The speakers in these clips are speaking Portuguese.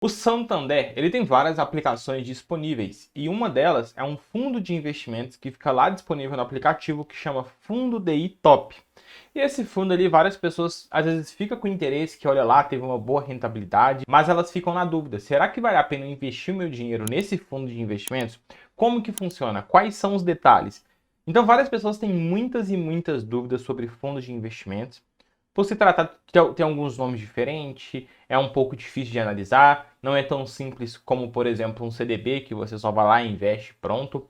O Santander, ele tem várias aplicações disponíveis e uma delas é um fundo de investimentos que fica lá disponível no aplicativo que chama Fundo DI Top. E esse fundo ali, várias pessoas às vezes ficam com interesse que olha lá, teve uma boa rentabilidade, mas elas ficam na dúvida, será que vale a pena investir meu dinheiro nesse fundo de investimentos? Como que funciona? Quais são os detalhes? Então várias pessoas têm muitas e muitas dúvidas sobre fundos de investimentos. Por se tratar de ter alguns nomes diferentes, é um pouco difícil de analisar, não é tão simples como, por exemplo, um CDB, que você só vai lá e investe pronto.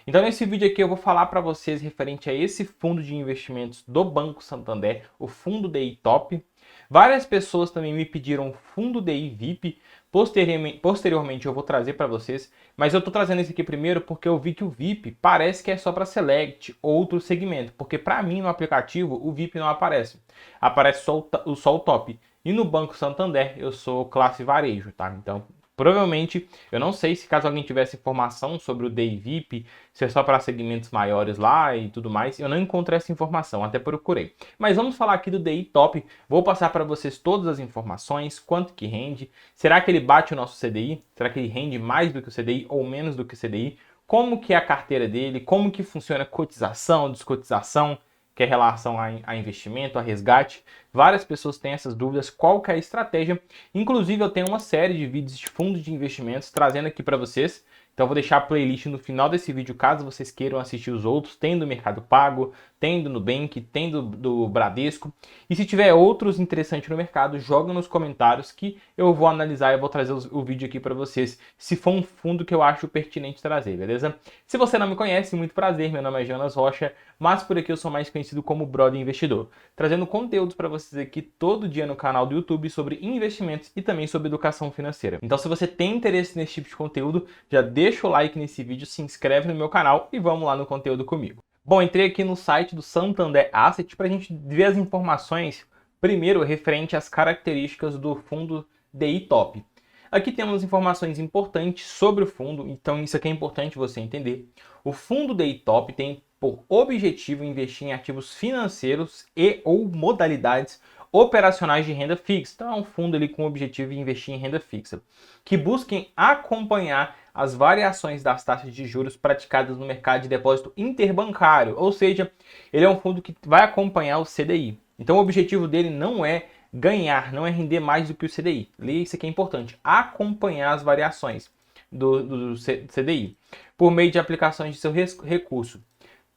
Então, nesse vídeo aqui eu vou falar para vocês referente a esse fundo de investimentos do Banco Santander, o Fundo DI Top. Várias pessoas também me pediram Fundo DI VIP, posteriormente eu vou trazer para vocês, mas eu estou trazendo esse aqui primeiro porque eu vi que o VIP parece que é só para Select, outro segmento, porque para mim no aplicativo o VIP não aparece, aparece só o Top. E no Banco Santander eu sou classe varejo, tá? Então, provavelmente, eu não sei se caso alguém tivesse informação sobre o DI VIP, se é só para segmentos maiores lá e tudo mais, eu não encontrei essa informação, até procurei. Mas vamos falar aqui do DI Top, vou passar para vocês todas as informações, quanto que rende, será que ele bate o nosso CDI? Será que ele rende mais do que o CDI ou menos do que o CDI? Como que é a carteira dele, como que funciona a cotização, descotização, que é relação a investimento, a resgate. Várias pessoas têm essas dúvidas, qual que é a estratégia. Inclusive eu tenho uma série de vídeos de fundos de investimentos trazendo aqui para vocês. Então eu vou deixar a playlist no final desse vídeo, caso vocês queiram assistir os outros. Tem do Mercado Pago, tem do Nubank, tem do Bradesco. E se tiver outros interessantes no mercado, joga nos comentários que eu vou analisar e vou trazer o vídeo aqui para vocês, se for um fundo que eu acho pertinente trazer, beleza? Se você não me conhece, muito prazer, meu nome é Jonas Rocha, mas por aqui eu sou mais conhecido como Brother Investidor, trazendo conteúdos para vocês aqui todo dia no canal do YouTube sobre investimentos e também sobre educação financeira. Então se você tem interesse nesse tipo de conteúdo, já deixa o like nesse vídeo, se inscreve no meu canal e vamos lá no conteúdo comigo. Bom, entrei aqui no site do Santander Asset para a gente ver as informações, primeiro referente às características do fundo DI Top. Aqui temos informações importantes sobre o fundo, então isso aqui é importante você entender. O fundo DI Top tem por objetivo investir em ativos financeiros e ou modalidades operacionais de renda fixa. Então é um fundo ali com o objetivo de investir em renda fixa, que busquem acompanhar as variações das taxas de juros praticadas no mercado de depósito interbancário, ou seja, ele é um fundo que vai acompanhar o CDI. Então o objetivo dele não é ganhar, não é render mais do que o CDI. Isso aqui é importante, acompanhar as variações do CDI por meio de aplicações de seu recurso,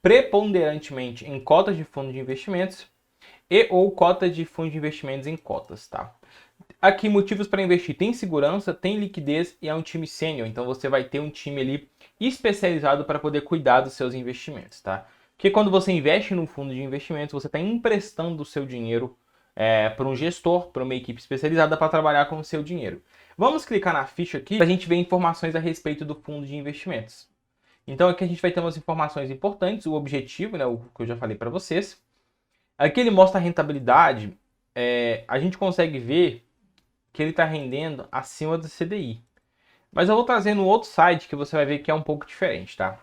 preponderantemente em cotas de fundos de investimentos e ou cotas de fundos de investimentos em cotas, tá? Aqui, motivos para investir. Tem segurança, tem liquidez e é um time sênior. Então, você vai ter um time ali especializado para poder cuidar dos seus investimentos, tá? Porque quando você investe num fundo de investimentos, você está emprestando o seu dinheiro para um gestor, para uma equipe especializada para trabalhar com o seu dinheiro. Vamos clicar na ficha aqui para a gente ver informações a respeito do fundo de investimentos. Então, aqui a gente vai ter umas informações importantes, o objetivo, né, o que eu já falei para vocês. Aqui ele mostra a rentabilidade, a gente consegue ver que ele está rendendo acima do CDI. Mas eu vou trazer no outro site que você vai ver que é um pouco diferente, tá?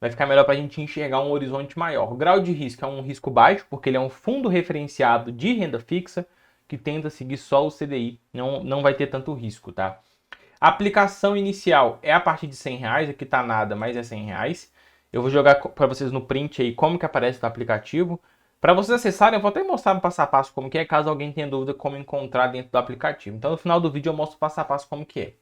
Vai ficar melhor para a gente enxergar um horizonte maior. O grau de risco é um risco baixo, porque ele é um fundo referenciado de renda fixa que tenta seguir só o CDI, não vai ter tanto risco, tá? A aplicação inicial é a partir de R$100, aqui tá nada, mas é R$100. Eu vou jogar para vocês no print aí como que aparece no aplicativo. Para vocês acessarem, eu vou até mostrar no passo a passo como que é, caso alguém tenha dúvida como encontrar dentro do aplicativo. Então no final do vídeo eu mostro passo a passo como que é.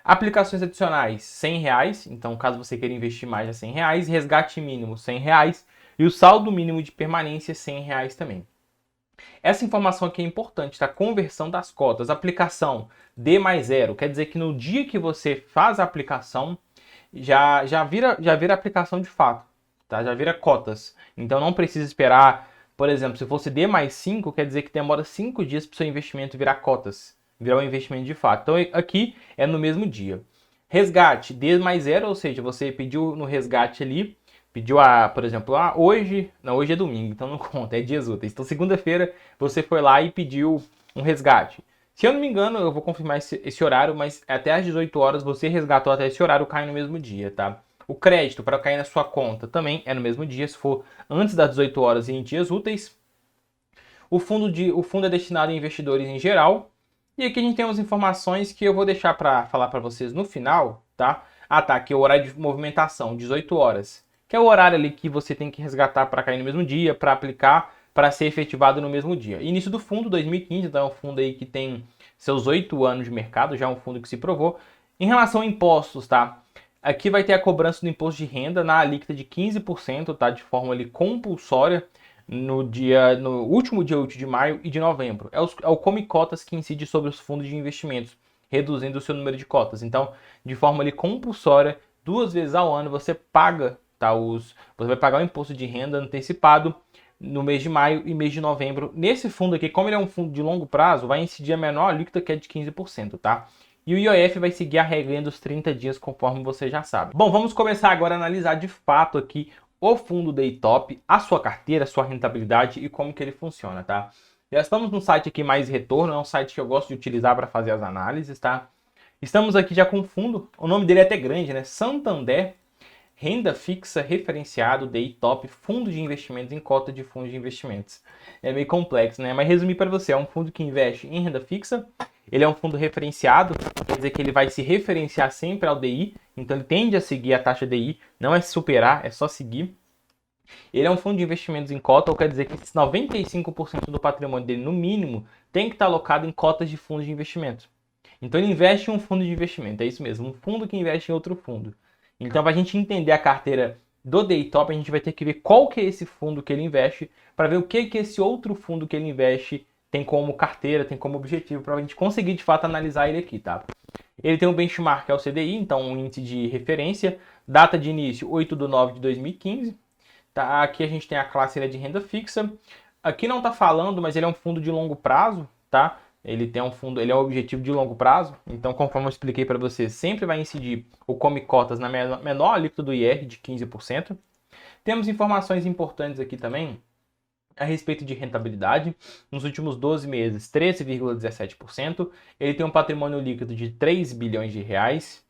Aplicações adicionais, R$100, então caso você queira investir mais é R$100. Resgate mínimo, R$100. E o saldo mínimo de permanência, R$100 também. Essa informação aqui é importante, tá? Conversão das cotas. Aplicação D mais 0, quer dizer que no dia que você faz a aplicação, já vira aplicação de fato, tá? Já vira cotas. Então não precisa esperar, por exemplo, se fosse D mais 5, quer dizer que demora 5 dias para o seu investimento virar cotas, virar um investimento de fato. Então aqui é no mesmo dia. Resgate D mais 0, ou seja, você pediu no resgate ali, pediu por exemplo, hoje é domingo, então não conta, é dias úteis. Então segunda-feira você foi lá e pediu um resgate. Se eu não me engano, eu vou confirmar esse horário, mas até às 18 horas você resgatou até esse horário, cai no mesmo dia, tá? O crédito para cair na sua conta também é no mesmo dia, se for antes das 18 horas e em dias úteis. O fundo é destinado a investidores em geral. E aqui a gente tem umas informações que eu vou deixar para falar para vocês no final, tá? Ah, tá, aqui é o horário de movimentação, 18 horas, que é o horário ali que você tem que resgatar para cair no mesmo dia, para aplicar, para ser efetivado no mesmo dia. Início do fundo, 2015, então é um fundo aí que tem seus 8 anos de mercado, já é um fundo que se provou. Em relação a impostos, tá? Aqui vai ter a cobrança do imposto de renda na alíquota de 15%, tá? De forma ali compulsória no último dia útil de maio e de novembro. É o Come Cotas que incide sobre os fundos de investimentos, reduzindo o seu número de cotas. Então, de forma ali compulsória, 2 vezes ao ano você paga, tá? Você vai pagar o imposto de renda antecipado no mês de maio e mês de novembro. Nesse fundo aqui, como ele é um fundo de longo prazo, vai incidir a menor alíquota, que é de 15%, tá? E o IOF vai seguir a regrinha dos 30 dias, conforme você já sabe. Bom, vamos começar agora a analisar de fato aqui o fundo Daytop, a sua carteira, a sua rentabilidade e como que ele funciona, tá? Já estamos no site aqui Mais Retorno, é um site que eu gosto de utilizar para fazer as análises, tá? Estamos aqui já com o fundo, o nome dele é até grande, né? Santander Renda Fixa Referenciado Daytop, Fundo de Investimentos em Cota de Fundos de Investimentos. É meio complexo, né? Mas resumir para você, é um fundo que investe em renda fixa, ele é um fundo referenciado, quer dizer que ele vai se referenciar sempre ao DI, então ele tende a seguir a taxa DI, não é superar, é só seguir. Ele é um fundo de investimentos em cota, ou quer dizer que 95% do patrimônio dele, no mínimo, tem que estar alocado em cotas de fundos de investimento. Então ele investe em um fundo de investimento, é isso mesmo, um fundo que investe em outro fundo. Então, para a gente entender a carteira do Daytop, a gente vai ter que ver qual que é esse fundo que ele investe, para ver o que que esse outro fundo que ele investe tem como carteira, tem como objetivo, para a gente conseguir de fato analisar ele aqui, tá? Ele tem um benchmark, que é o CDI, então um índice de referência, data de início 8/9/2015. Tá? Aqui a gente tem a classe de renda fixa. Aqui não está falando, mas ele é um fundo de longo prazo, tá? Ele tem um fundo, ele é um objetivo de longo prazo. Então, conforme eu expliquei para vocês, sempre vai incidir o Come Cotas na menor alíquota do IR de 15%. Temos informações importantes aqui também a respeito de rentabilidade. Nos últimos 12 meses, 13,17%. Ele tem um patrimônio líquido de 3 bilhões de reais.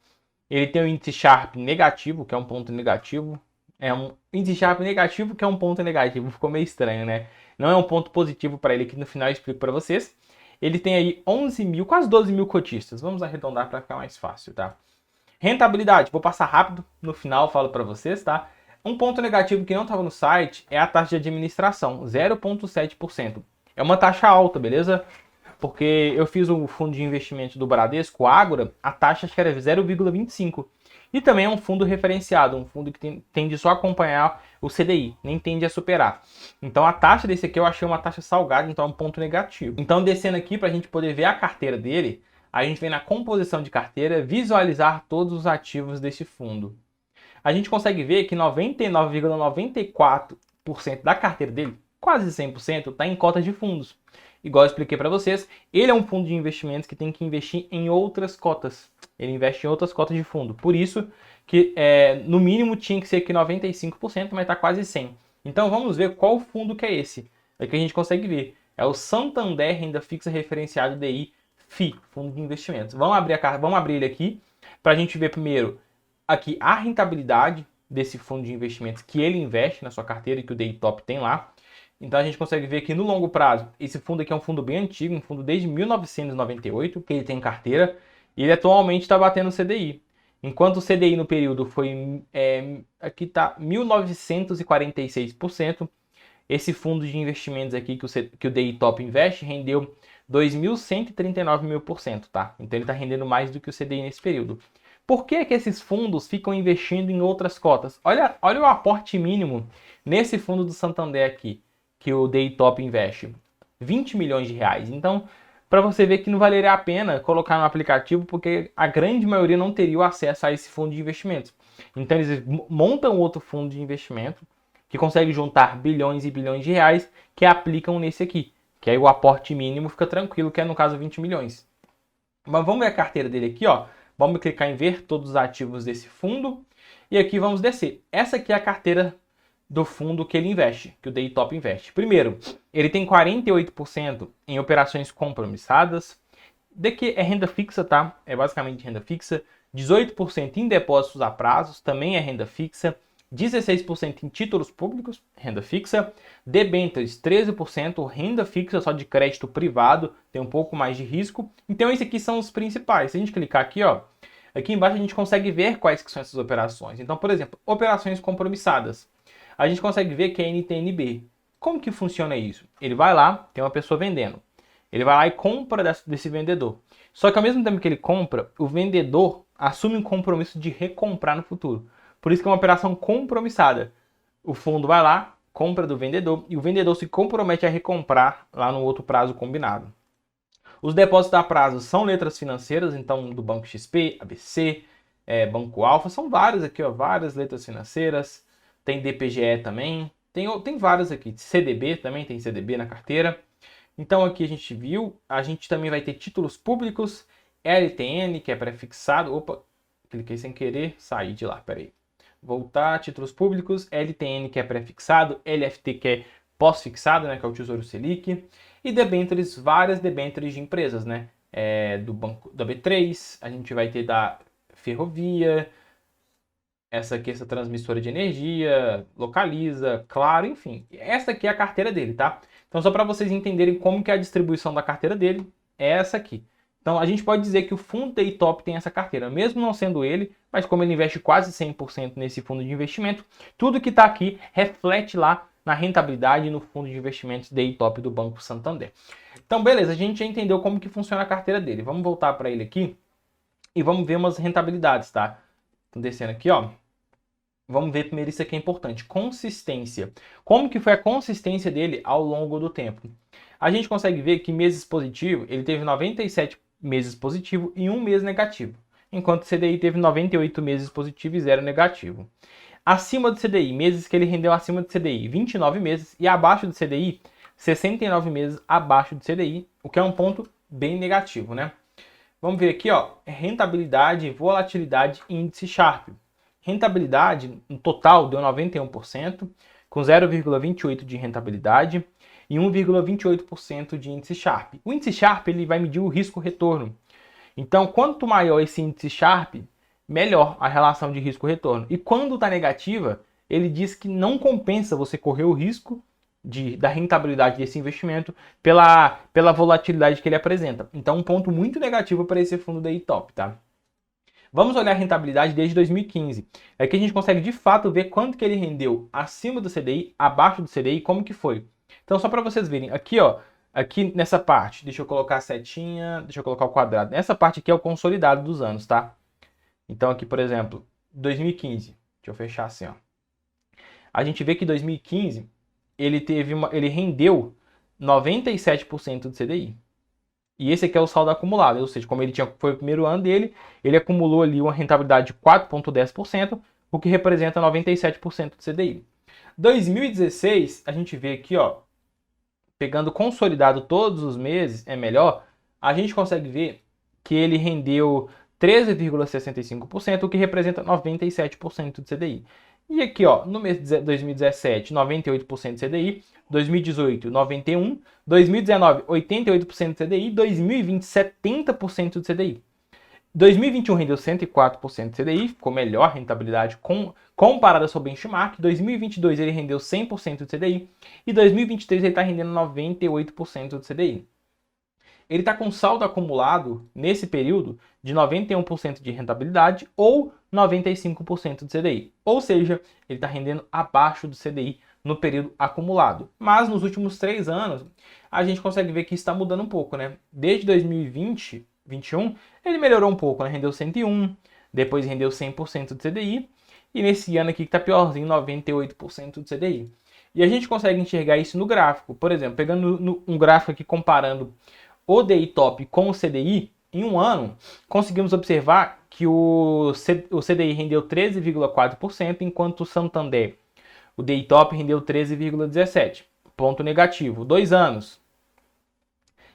Ele tem um índice Sharpe negativo, que é um ponto negativo. É um índice Sharpe negativo, que é um ponto negativo. Ficou meio estranho, né? Não é um ponto positivo para ele, que no final eu explico para vocês. Ele tem aí 11 mil, quase 12 mil cotistas. Vamos arredondar para ficar mais fácil, tá? Rentabilidade, vou passar rápido, no final eu falo para vocês, tá? Um ponto negativo que não estava no site é a taxa de administração, 0,7%. É uma taxa alta, beleza? Porque eu fiz o fundo de investimento do Bradesco, o Ágora, a taxa acho que era 0,25%. E também é um fundo referenciado, um fundo que tende só a acompanhar o CDI, nem tende a superar. Então a taxa desse aqui eu achei uma taxa salgada, então é um ponto negativo. Então descendo aqui para a gente poder ver a carteira dele, a gente vem na composição de carteira, visualizar todos os ativos desse fundo. A gente consegue ver que 99,94% da carteira dele, quase 100%, está em cotas de fundos. Igual eu expliquei para vocês, ele é um fundo de investimentos que tem que investir em outras cotas. Ele investe em outras cotas de fundo. Por isso que no mínimo tinha que ser aqui 95%, mas está quase 100%. Então vamos ver qual fundo que é esse. Aqui a gente consegue ver. É o Santander Renda Fixa Referenciado DI FI, Fundo de Investimentos. Vamos abrir ele aqui para a gente ver primeiro aqui a rentabilidade desse fundo de investimentos que ele investe na sua carteira e que o Daytop tem lá. Então a gente consegue ver que no longo prazo, esse fundo aqui é um fundo bem antigo, um fundo desde 1998, que ele tem carteira, e ele atualmente está batendo o CDI. Enquanto o CDI no período foi, aqui está 1946%, esse fundo de investimentos aqui que o Daytop investe rendeu 2.139.000%, tá? Então ele está rendendo mais do que o CDI nesse período. Por que que esses fundos ficam investindo em outras cotas? Olha o aporte mínimo nesse fundo do Santander aqui, que o Daytop investe, 20 milhões de reais. Então, para você ver que não valeria a pena colocar no aplicativo, porque a grande maioria não teria o acesso a esse fundo de investimentos. Então, eles montam outro fundo de investimento que consegue juntar bilhões e bilhões de reais que aplicam nesse aqui, que aí o aporte mínimo fica tranquilo, que é no caso 20 milhões. Mas vamos ver a carteira dele aqui, ó. Vamos clicar em ver todos os ativos desse fundo e aqui vamos descer. Essa aqui é a carteira do fundo que ele investe, que o Daytop investe. Primeiro, ele tem 48% em operações compromissadas. Daqui é renda fixa, tá? É basicamente renda fixa. 18% em depósitos a prazos, também é renda fixa. 16% em títulos públicos, renda fixa, debêntures 13%, renda fixa só de crédito privado, tem um pouco mais de risco. Então esses aqui são os principais. Se a gente clicar aqui, ó, aqui embaixo a gente consegue ver quais que são essas operações. Então, por exemplo, operações compromissadas. A gente consegue ver que é NTNB. Como que funciona isso? Ele vai lá, tem uma pessoa vendendo. Ele vai lá e compra desse vendedor. Só que ao mesmo tempo que ele compra, o vendedor assume um compromisso de recomprar no futuro. Por isso que é uma operação compromissada. O fundo vai lá, compra do vendedor e o vendedor se compromete a recomprar lá no outro prazo combinado. Os depósitos a prazo são letras financeiras, então do Banco XP, ABC, Banco Alfa, são várias aqui, ó, várias letras financeiras. Tem DPGE também, tem várias aqui. CDB também, tem CDB na carteira. Então aqui a gente viu, a gente também vai ter títulos públicos, LTN, que é pré-fixado. Opa, cliquei sem querer, saí de lá, peraí. Voltar, títulos públicos, LTN, que é pré-fixado, LFT, que é pós-fixado, né, que é o Tesouro Selic, e debêntures, várias debêntures de empresas, né, do banco da B3, a gente vai ter da Ferrovia, essa aqui, essa transmissora de energia, Localiza, Claro, enfim. Essa aqui é a carteira dele, tá? Então, só para vocês entenderem como que é a distribuição da carteira dele, é essa aqui. Então, a gente pode dizer que o fundo DI Top tem essa carteira, mesmo não sendo ele, mas como ele investe quase 100% nesse fundo de investimento, tudo que está aqui reflete lá na rentabilidade no fundo de investimentos DI Top do Banco Santander. Então, beleza, a gente já entendeu como que funciona a carteira dele. Vamos voltar para ele aqui e vamos ver umas rentabilidades, tá? Então, descendo aqui, ó. Vamos ver primeiro isso aqui é importante, consistência. Como que foi a consistência dele ao longo do tempo? A gente consegue ver que meses positivo, ele teve 97 meses positivo e 1 mês negativo, enquanto o CDI teve 98 meses positivo e 0 negativo. Acima do CDI, meses que ele rendeu acima do CDI, 29 meses, e abaixo do CDI, 69 meses abaixo do CDI, o que é um ponto bem negativo, né? Vamos ver aqui, ó, rentabilidade, volatilidade e índice Sharpe. Rentabilidade, no total, deu 91%, com 0,28% de rentabilidade e 1,28% de índice Sharpe. O índice Sharpe ele vai medir o risco-retorno. Então, quanto maior esse índice Sharpe, melhor a relação de risco-retorno. E quando está negativa, ele diz que não compensa você correr o risco da rentabilidade desse investimento pela volatilidade que ele apresenta. Então, um ponto muito negativo para esse fundo DI Top, tá? Vamos olhar a rentabilidade desde 2015. Aqui a gente consegue de fato ver quanto que ele rendeu acima do CDI, abaixo do CDI, como que foi. Então só para vocês verem, aqui ó, aqui nessa parte, deixa eu colocar a setinha, deixa eu colocar o quadrado. Nessa parte aqui é o consolidado dos anos, tá? Então aqui, por exemplo, 2015, deixa eu fechar assim, ó. A gente vê que 2015 ele rendeu 97% do CDI. E esse aqui é o saldo acumulado, ou seja, como foi o primeiro ano dele, ele acumulou ali uma rentabilidade de 4,10%, o que representa 97% do CDI. 2016, a gente vê aqui, ó, pegando consolidado todos os meses, é melhor, a gente consegue ver que ele rendeu 13,65%, o que representa 97% do CDI. E aqui, ó, no mês de 2017, 98% de CDI, 2018, 91%, 2019, 88% de CDI, 2020, 70% do CDI. 2021 rendeu 104% de CDI, ficou melhor rentabilidade comparada ao seu benchmark. 2022 ele rendeu 100% do CDI e 2023 ele está rendendo 98% do CDI. Ele está com saldo acumulado nesse período de 91% de rentabilidade ou 95% do CDI. Ou seja, ele está rendendo abaixo do CDI no período acumulado. Mas nos últimos 3 anos, a gente consegue ver que está mudando um pouco, né? Desde 2020, 2021, ele melhorou um pouco, né? Rendeu 101%, depois rendeu 100% do CDI, e nesse ano aqui que está piorzinho, 98% do CDI. E a gente consegue enxergar isso no gráfico. Por exemplo, pegando um gráfico aqui comparando o DI Top com o CDI, em um ano, conseguimos observar que o CDI rendeu 13,4%, enquanto o Santander, o DI Top, rendeu 13,17%. Ponto negativo. 2 anos,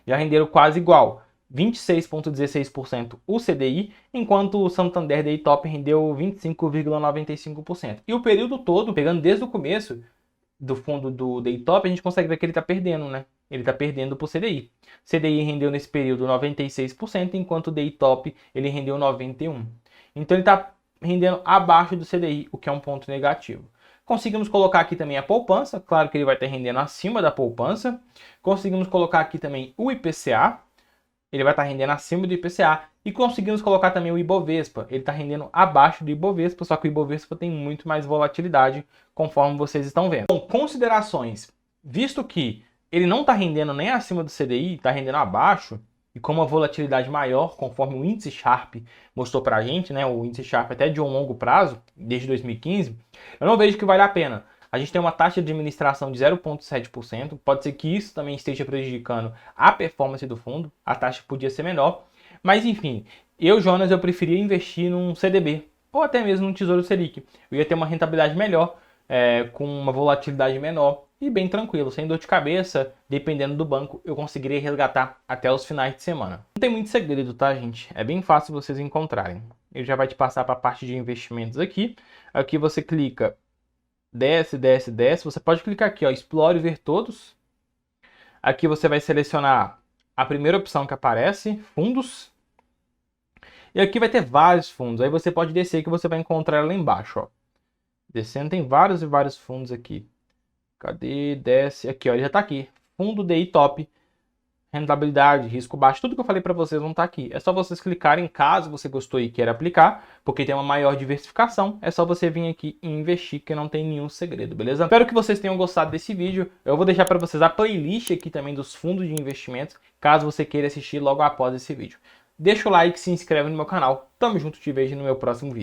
já renderam quase igual. 26,16% o CDI, enquanto o Santander DI Top rendeu 25,95%. E o período todo, pegando desde o começo do fundo do DI Top, a gente consegue ver que ele está perdendo, né? Ele está perdendo para o CDI. CDI rendeu nesse período 96%, enquanto o DI Top ele rendeu 91%. Então ele está rendendo abaixo do CDI, o que é um ponto negativo. Conseguimos colocar aqui também a poupança, claro que ele vai estar rendendo acima da poupança. Conseguimos colocar aqui também o IPCA, ele vai estar rendendo acima do IPCA. E conseguimos colocar também o Ibovespa, ele está rendendo abaixo do Ibovespa, só que o Ibovespa tem muito mais volatilidade, conforme vocês estão vendo. Bom, considerações. Visto que ele não está rendendo nem acima do CDI, está rendendo abaixo, e com uma volatilidade maior, conforme o índice Sharpe mostrou para a gente, né, o índice Sharpe até de um longo prazo, desde 2015, eu não vejo que vale a pena. A gente tem uma taxa de administração de 0,7%, pode ser que isso também esteja prejudicando a performance do fundo, a taxa podia ser menor, mas enfim, Jonas, eu preferia investir num CDB, ou até mesmo num Tesouro Selic. Eu ia ter uma rentabilidade melhor, com uma volatilidade menor e bem tranquilo, sem dor de cabeça, dependendo do banco, eu conseguiria resgatar até os finais de semana. Não tem muito segredo, tá, gente? É bem fácil vocês encontrarem. Ele já vai te passar para a parte de investimentos aqui. Aqui você clica, desce, desce, desce. Você pode clicar aqui, ó, explore e ver todos. Aqui você vai selecionar a primeira opção que aparece, fundos. E aqui vai ter vários fundos. Aí você pode descer que você vai encontrar lá embaixo, ó. Descendo tem vários e vários fundos aqui. Cadê? Desce. Aqui, ó, ele já está aqui. Fundo DI Top. Rentabilidade, risco baixo. Tudo que eu falei para vocês vão estar aqui. É só vocês clicarem caso você gostou e queira aplicar, porque tem uma maior diversificação. É só você vir aqui e investir, que não tem nenhum segredo, beleza? Espero que vocês tenham gostado desse vídeo. Eu vou deixar para vocês a playlist aqui também dos fundos de investimentos, caso você queira assistir logo após esse vídeo. Deixa o like, se inscreve no meu canal. Tamo junto, te vejo no meu próximo vídeo.